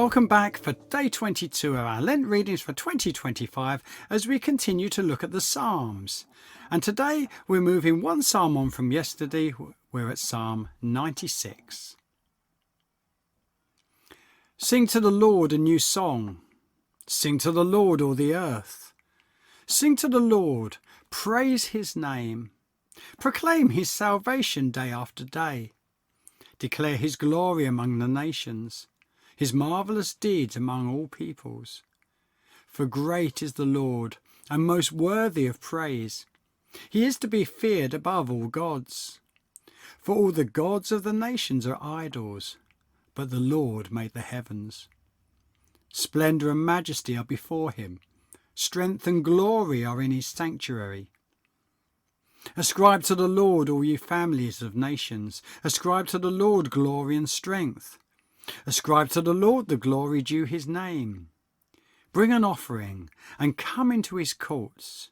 Welcome back for day 22 of our Lent readings for 2025 as we continue to look at the Psalms. And today we're moving one psalm on from yesterday. We're at Psalm 96. Sing to the Lord a new song. Sing to the Lord, all the earth. Sing to the Lord, praise his name. Proclaim his salvation day after day. Declare his glory among the nations, his marvellous deeds among all peoples. For great is the Lord, and most worthy of praise. He is to be feared above all gods. For all the gods of the nations are idols, but the Lord made the heavens. Splendour and majesty are before him. Strength and glory are in his sanctuary. Ascribe to the Lord, all you families of nations. Ascribe to the Lord glory and strength. Ascribe to the Lord the glory due his name. Bring an offering and come into his courts.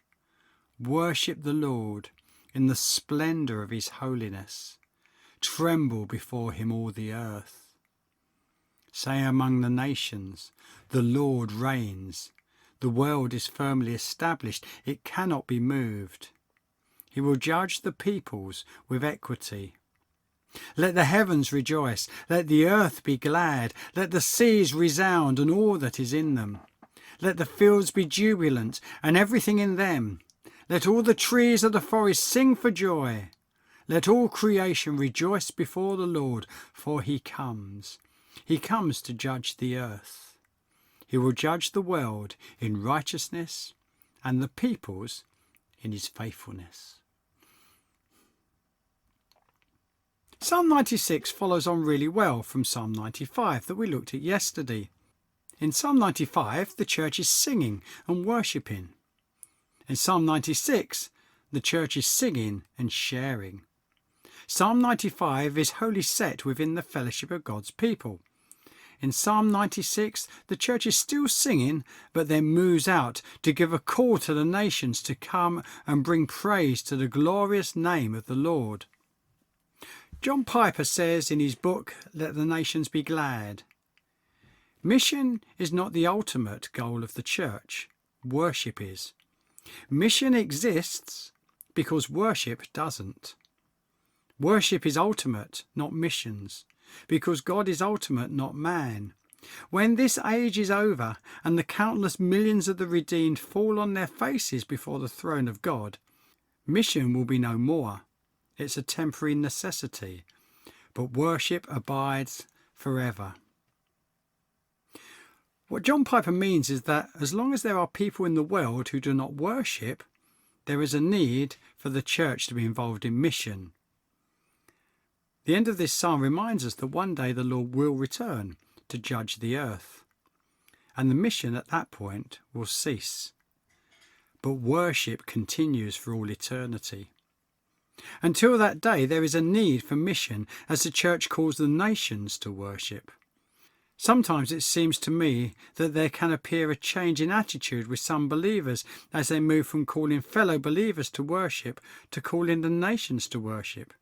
Worship the Lord in the splendour of his holiness. Tremble before him, all the earth. Say among the nations, the Lord reigns. The world is firmly established, it cannot be moved. He will judge the peoples with equity. Let the heavens rejoice, let the earth be glad, let the seas resound and all that is in them. Let the fields be jubilant and everything in them. Let all the trees of the forest sing for joy. Let all creation rejoice before the Lord, for he comes. He comes to judge the earth. He will judge the world in righteousness and the peoples in his faithfulness. Psalm 96 follows on really well from Psalm 95 that we looked at yesterday. In Psalm 95, the church is singing and worshipping. In Psalm 96, the church is singing and sharing. Psalm 95 is wholly set within the fellowship of God's people. In Psalm 96, the church is still singing, but then moves out to give a call to the nations to come and bring praise to the glorious name of the Lord. John Piper says in his book, Let the Nations Be Glad, mission is not the ultimate goal of the church. Worship is. Mission exists because worship doesn't. Worship is ultimate, not missions, because God is ultimate, not man. When this age is over and the countless millions of the redeemed fall on their faces before the throne of God, mission will be no more. It's a temporary necessity, but worship abides forever. What John Piper means is that as long as there are people in the world who do not worship, there is a need for the church to be involved in mission. The end of this psalm reminds us that one day the Lord will return to judge the earth, and the mission at that point will cease. But worship continues for all eternity. Until that day, there is a need for mission as the church calls the nations to worship. Sometimes it seems to me that there can appear a change in attitude with some believers as they move from calling fellow believers to worship to calling the nations to worship.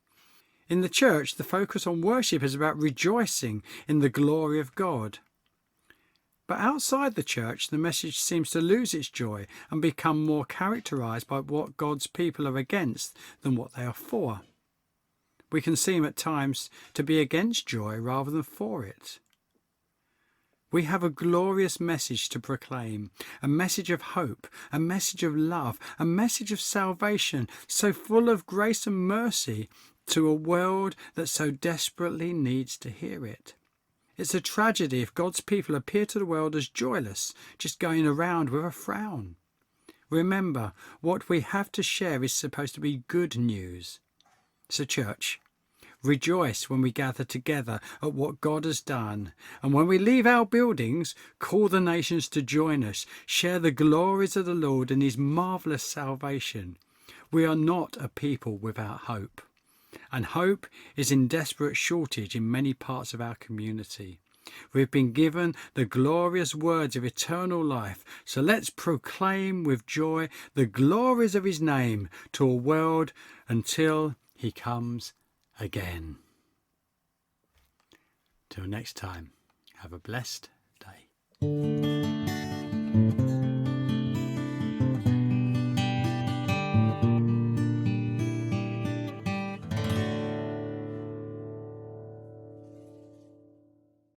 In the church, the focus on worship is about rejoicing in the glory of God. But outside the church, the message seems to lose its joy and become more characterized by what God's people are against than what they are for. We can seem at times to be against joy rather than for it. We have a glorious message to proclaim, a message of hope, a message of love, a message of salvation, so full of grace and mercy to a world that so desperately needs to hear it. It's a tragedy if God's people appear to the world as joyless, just going around with a frown. Remember, what we have to share is supposed to be good news. So church, rejoice when we gather together at what God has done, and when we leave our buildings, call the nations to join us, share the glories of the Lord and his marvellous salvation. We are not a people without hope. And hope is in desperate shortage in many parts of our community. We've been given the glorious words of eternal life, so let's proclaim with joy the glories of his name to a world until he comes again. Till next time, have a blessed day. you.